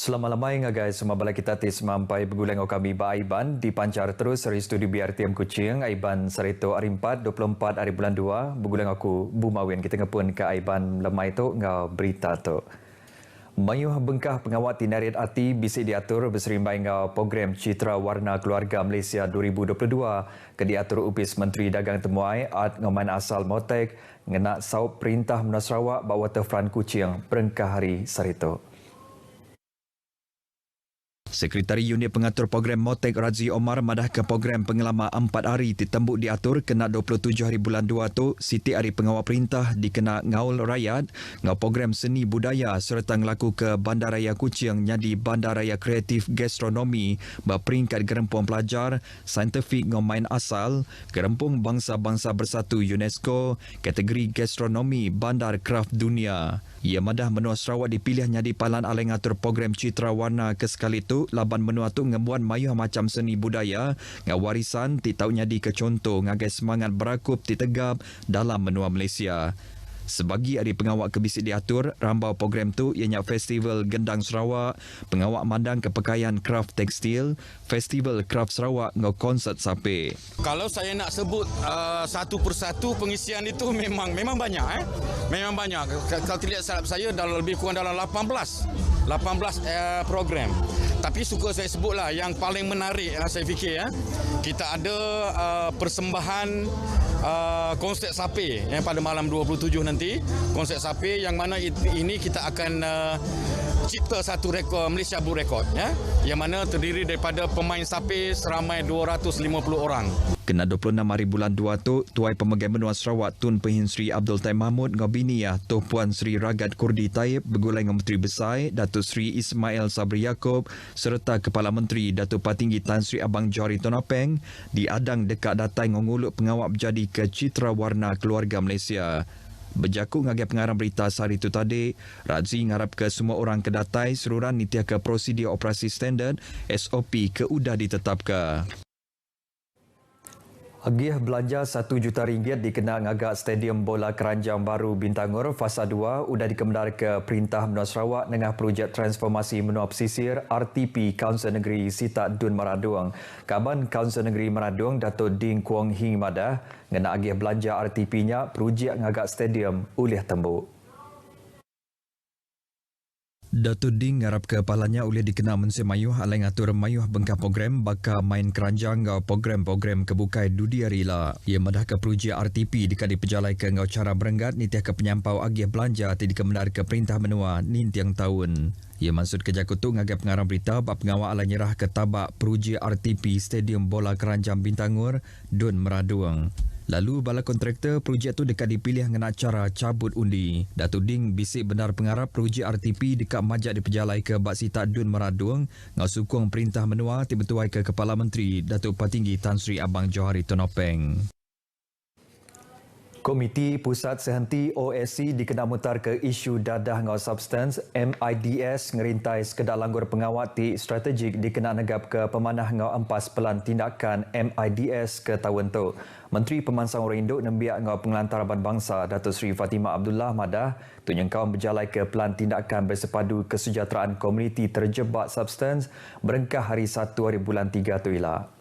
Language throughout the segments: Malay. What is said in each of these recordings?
Selamat malam guys, semua bala kita sampai bergulang kami ba Aiban dipancar terus dari studio BRTM Kuching. Aiban Sarito hari 4 24 hari bulan 2 bergulang aku Bumawin kita ngepun ke Aiban lemai tu ngau berita tu. Mayuh bengkah pengawat tinariat arti bisik diatur berserimbai ngau program Citra Warna Keluarga Malaysia 2022 ke diatur upis Menteri Dagang Temuai Ad Ngoman Asal Motek ngena saup perintah Menua Sarawak ba waterfront Kuching perengkah hari Sarito. Sekretari Unit Pengatur Program Motek Razi Omar madah ke program pengelama 4 hari ditembuk diatur kena 27 hari bulan 2 tu Siti hari pengawal perintah dikena ngaul rakyat ngau program seni budaya serta ngelaku ke Bandaraya Kuching nyadi Bandaraya Kreatif Gastronomi berperingkat gerempung pelajar saintifik ngau main asal gerempung bangsa-bangsa bersatu UNESCO kategori gastronomi bandar kraft dunia. Ia madah Menua Sarawak dipilih nyadi palan alai ngatur program Citra Warna ke sekali tu laban menua tu ngembuan mayuh macam seni budaya ngau warisan ti tau nyadi ke contoh ngagai semangat berakup ti tegap dalam menua Malaysia. Sebagi hari pengawak kebisik diatur, rambau program tu ianya Festival Gendang Sarawak, pengawak mandang kepakaian kraft tekstil, Festival Kraft Sarawak ngau konsert sape. Kalau saya nak sebut satu persatu pengisian itu memang banyak Memang banyak. Kalau tidak salah saya dalam lebih kurang dalam 18 program. Tapi suka saya sebutlah yang paling menarik saya fikir kita ada persembahan konsert sape yang pada malam 27 nanti, konsert sape yang mana ini kita akan cipta satu rekod Malaysia Book Record yang mana terdiri daripada pemain sape seramai 250 orang. Kena 26 hari bulan 2 tu, Tuai Pemegang Menua Sarawak Tun Pehin Sri Abdul Taib Mahmud ngau biniah Tuh Puan Sri Ragat Kurdi Taib bergulai dengan Menteri Besar Datuk Sri Ismail Sabri Yaakob serta Kepala Menteri Datuk Patinggi Tan Sri Abang Johari Tonopeng diadang dekat datai nguluk pengawak berjadi ke Citra Warna Keluarga Malaysia. Berjakut ngagai pengarang berita sehari itu tadi, Razi ngarap ke semua orang kedatai seluruhan nitiah ke prosedur operasi standard SOP ke udah ditetapkan. Agih belanja RM1 juta dikena ngagak Stadium Bola Keranjang Baru Bintangor Fasa 2 udah dikemendar ke Perintah Menua Sarawak dengan projek transformasi menua pesisir RTP Kaunsil Negeri Sita Dun Maraduang. Kaban Kaunsil Negeri Maraduang Datuk Ding Kuang Hing Madah ngena agih belanja RTP-nya projek ngagak stadium ulih tembuk. Datuk Ding ngarap kepalanya oleh dikenal Mensi Mayuh alai ngatur mayuh bengkah program baka main keranjang ngau program-program kebukai dudia rila. Ia madah ke projek RTP dikadi pejalai ke ngau cara berenggat nitiah ke penyampau agih belanja ti dikemendar ke Perintah Menua nintiang tahun. Ia maksud ke jakutu ngagai pengarang berita bab pengawal alai nyerah ke tabak projek RTP Stadium Bola Keranjang Bintangor Dun Meraduang. Lalu bala kontraktor projek tu dekat dipilih dengan cara cabut undi. Datuk Ding bisik benar pengarap projek RTP dekat majak dipejalai ke Bak Sita Dun Meraduang ngau sukung Perintah Menua tiba-tuai ke Kepala Menteri Datuk Patinggi Tan Sri Abang Johari Tonopeng. Komiti Pusat Sehenti OSC dikena mutar ke isu dadah ngau substans MIDS ngerintai sekedar langgur pengawat ti strategik dikena negap ke pemanah ngau empas pelan tindakan MIDS ke tahun tu. Menteri Pemansang Orang Induk nembiak ngau pengelantar Ban Bangsa Datuk Seri Fatimah Abdullah Madah tunyengkau berjalai ke pelan tindakan bersepadu kesejahteraan komuniti terjebak substans berengkah hari 1 hari bulan 3 tu ilah.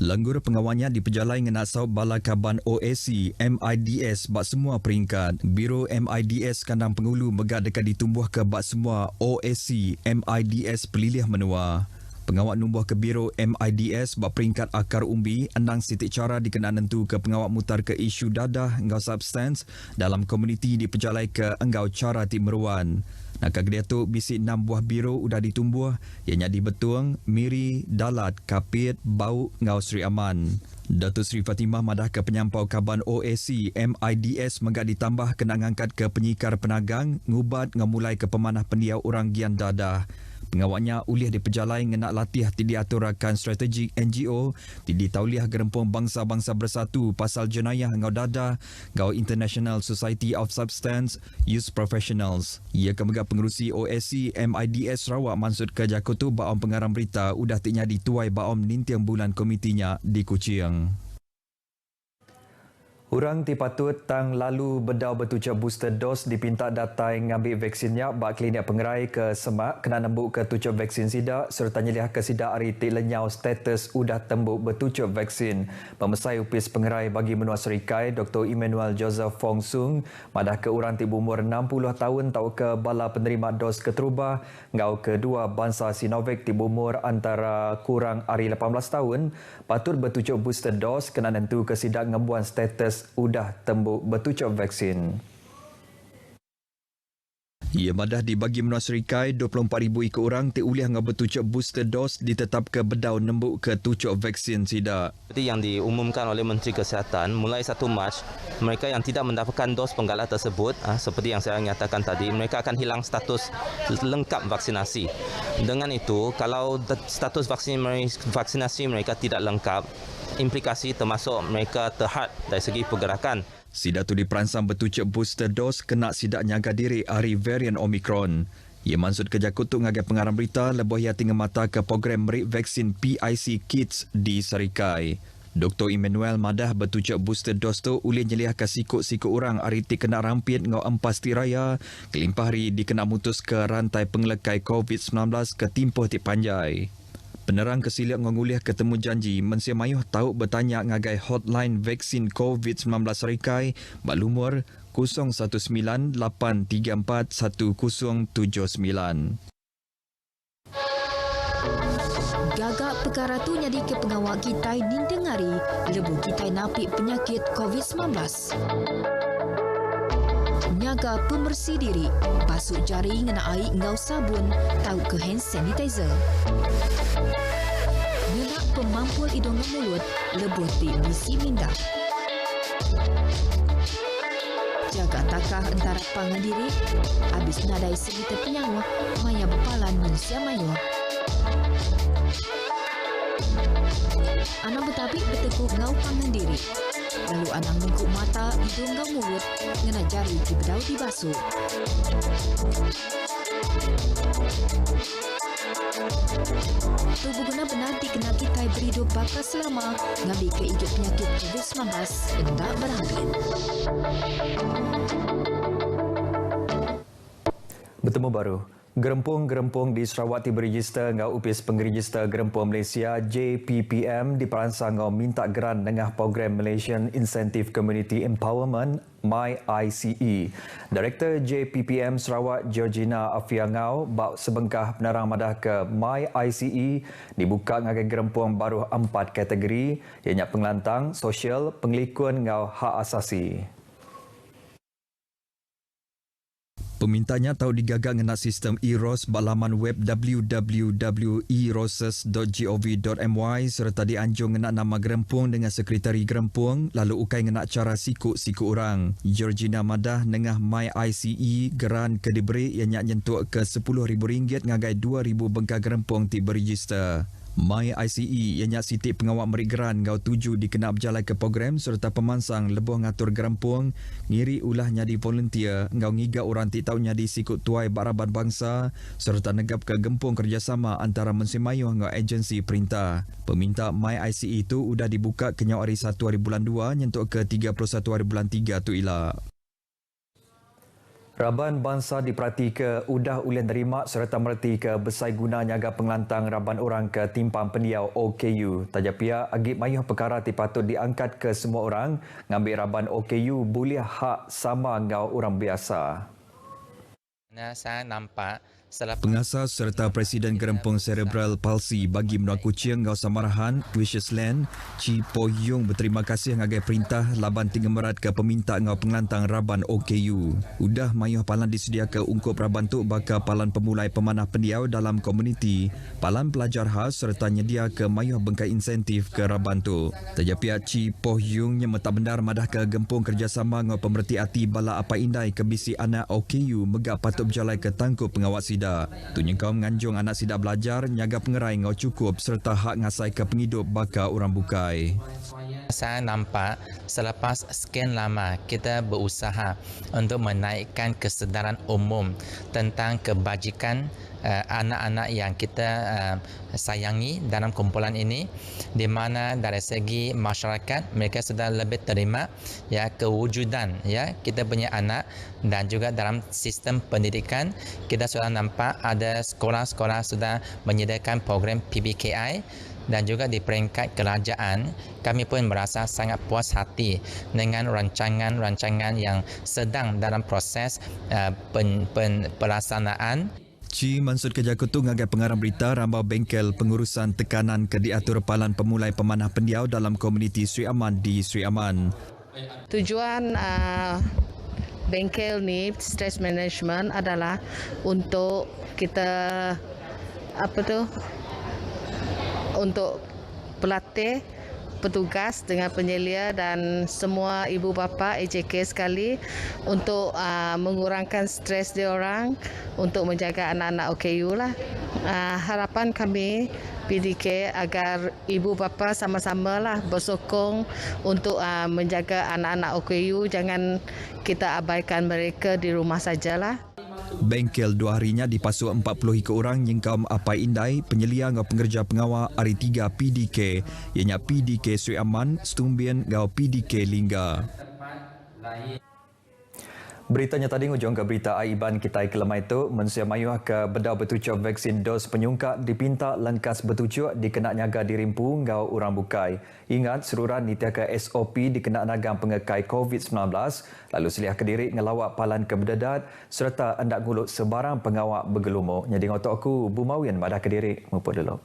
Langgur pengawalnya dipejalai ngena saup bala kaban OSC MIDS bak semua peringkat. Biro MIDS Kandang Pengulu megak dekat ditumbuh ke bak semua OSC MIDS pelilih menua. Pengawat numbuh ke Biro MIDS bak peringkat akar umbi andang sitik cara dikena nentu ke pengawat mutar ke isu dadah engau substans dalam komuniti dipejalai ke engau cara timeruan. Nak dia tu bisik 6 buah biro udah ditumbuh ianya di Betuang, Miri, Dalat, Kapit, Bau, Ngau Sri Aman. Datuk Seri Fatimah madah ke penyampau kaban OSC MIDS megak ditambah kena ngangkat ke penyikar penagang ngubat ngemulai ke pemanah pendiau orang gian dadah. Pengawaknya ulih dipejalai ngena latih ti diaturakan strategik NGO ti ditauliah gerempung bangsa-bangsa bersatu pasal jenayah ngau dadah ngau International Society of Substance Use Professionals. Ia kemegak pengerusi OSC MIDS Sarawak maksud ke jakutu baom pengarang berita udah tiknya dituai baom nintiang bulan komitinya di Kuching. Urang dipatut tang lalu bedau bertujuh booster dos dipinta datai ngambil vaksinnya bak klinik pengerai ke Semak kena nembuk ke tujuh vaksin sidak serta nyeliah ke sidak hari tik lenyau status udah tembuk bertujuh vaksin. Pemesai upis pengerai bagi menua Serikai Dr. Emmanuel Joseph Fong Sung madah ke urang tik berumur 60 tahun tau ke bala penerima dos keterubah ngau kedua bangsa Sinovac tik berumur antara kurang hari 18 tahun patut bertujuh booster dos kena nentu ke sidak ngembuan status udah tembuk bertujuh vaksin. Ia madah dibagi menua Serikai 24,000 ikut orang diuliah dengan bertujuh booster dos ditetap ke bedau nembuk ke tujuh vaksin sidak. Seperti yang diumumkan oleh Menteri Kesihatan, mulai 1 Mac, mereka yang tidak mendapatkan dos penggalak tersebut, seperti yang saya nyatakan tadi, mereka akan hilang status lengkap vaksinasi. Dengan itu, kalau status vaksinasi mereka tidak lengkap, implikasi termasuk mereka terhad dari segi pergerakan. Sidak tu diperansang bertujuh booster dos kena sidak nyaga diri hari varian Omicron. Ia maksud kerja kutuk ngagai pengarang berita lebih ia tinggal mata ke program merik vaksin PIC Kids di Serikai. Dr. Emmanuel madah bertujuh booster dos tu ulih nyeliah ke sikut-sikut orang hari ti kena rampit ngau empas tiraya kelimpah hari dikena mutus ke rantai pengelekai COVID-19 ke timpoh ti panjai. Penerang kesilap ngonguliah ketemu janji Mensia Mayuh tahu bertanya ngagai hotline vaksin COVID-19 Serikai balumur 01983410079. Gagak perkara tu jadi ke pengawal kita dindengari lebu kita napik penyakit COVID-19. Nyaga pembersih diri, basuh jari ngena air ngau sabun, tahu ke hand sanitizer. Ngenak pemampul hidung dan mulut, lebih di bisi minda. Jaga takah antara pangan diri, habis nadai segitu penyawa, maya bepalan manusia mayur. Anak bertabik bertekuk ngau pangan diri. Lalu anak mengkuk mata, hidung dan mulut, ngena jari di bedau dibasuh. Tubuh guna benar dikena kita berhidup bakal selama ngambil ke igit penyakit COVID-19 hendak berangkat. Bertemu baru. Gerempung-gerempung di Sarawak berregister ngau upis pengregister gerempung Malaysia JPPM diperansang ngau minta geran dengan program Malaysian Incentive Community Empowerment MyICE. Direktur JPPM Sarawak Georgina Afia Ngau bak sebengkah penerang madah ke MyICE dibuka ngagai gerempung baru 4 kategori ianya pengelantang, sosial, pengelikun ngau hak asasi. Pemintanya tahu digagak ngena sistem e-ROS balaman web www.eroses.gov.my serta dianjung ngena nama gerempung dengan sekretari gerempung lalu ukai ngena cara sikut-sikut orang. Georgina madah nengah MyICE geran ke diberi yang nyentuh ke RM10,000 ngagai 2,000 bengkak gerempung ti berregister. MyICE ianya sitik pengawal merik geran ngau 7 dikena berjalan ke program serta pemansang lebuh ngatur gerempung ngiri ulah nyadi volunteer ngau ngiga orang tik tahu nyadi sikut tuai baraban bangsa serta negap ke gempung kerjasama antara Mensi Mayuh ngau agensi perintah. Peminta MyICE itu udah dibuka ke nyau hari 1 hari bulan 2 nyentuk ke 31 hari bulan 3 tu ilah. Raban bangsa diperhati ke udah ulian terima serta merti ke besai guna nyaga pengelantang raban orang ke timpang pendiau OKU. Tajapia agip mayuh perkara dipatut diangkat ke semua orang ngambil raban OKU boleh hak sama ngau orang biasa. Saya nampak Pengasas serta Presiden Gerempung Cerebral Palsy bagi Menua Kuching Ngau Samarahan, Wishes Land, Chi Po Yung berterima kasih ngagai perintah laban tinggal merat ke peminta ngau pengelantang raban OKU. Udah mayuh palan disedia ke ungkup raban tu bakal palan pemulai pemanah pendiau dalam komuniti, palan pelajar khas serta nyedia ke mayuh bengkai insentif ke raban tu. Terjapiat Chi Po Yung yang tak benar madah ke gempung kerjasama ngau pemerhati hati bala apa indai ke bisi anak OKU megak patut berjalai ke tangkup pengawat sidak. Tunjuk kaum nganjung anak sidak belajar, nyaga pengerai ngau cukup serta hak ngasai ke penghidup bakal orang bukai. Saya nampak selepas sekian lama kita berusaha untuk menaikkan kesedaran umum tentang kebajikan anak-anak yang kita sayangi dalam kumpulan ini, di mana dari segi masyarakat mereka sudah lebih terima ya kewujudan ya kita punya anak, dan juga dalam sistem pendidikan kita sudah nampak ada sekolah-sekolah sudah menyediakan program PBKI, dan juga di peringkat kerajaan kami pun merasa sangat puas hati dengan rancangan-rancangan yang sedang dalam proses pelaksanaan. Cik Mansur Kejakutu ngagai pengarang berita rambau bengkel pengurusan tekanan ke diatur palan pemulai pemanah pendiau dalam komuniti Sri Aman di Sri Aman. Tujuan bengkel ni stress management adalah untuk kita untuk pelatih petugas dengan penyelia dan semua ibu bapa AJK sekali untuk mengurangkan stres diorang untuk menjaga anak-anak OKU lah. Harapan kami PDK agar ibu bapa sama-sama lah bersokong untuk menjaga anak-anak OKU, jangan kita abaikan mereka di rumah sajalah. Bengkel 2 harinya dipasuk 40 ikut orang yang kaum Apai Indai, penyelia ngau pengerja pengawal hari 3 PDK, ianya PDK Sri Aman, Stumbian ngau PDK Lingga. Beritanya tadi ngujung ke berita Aiban kita kelemai itu mensia mayuh ke bedau bertujuh vaksin dos penyungkak dipinta lengkas bertujuh dikena nyaga dirimpu ngau orang bukai. Ingat seruran nitiaka SOP dikena nagang pengekai COVID-19 lalu seliah Kediri ngelawak palan ke Bededat serta hendak nguluk sebarang pengawak bergelumuk. Jadi ngotok aku Bumawian Madah Kediri muput dulu.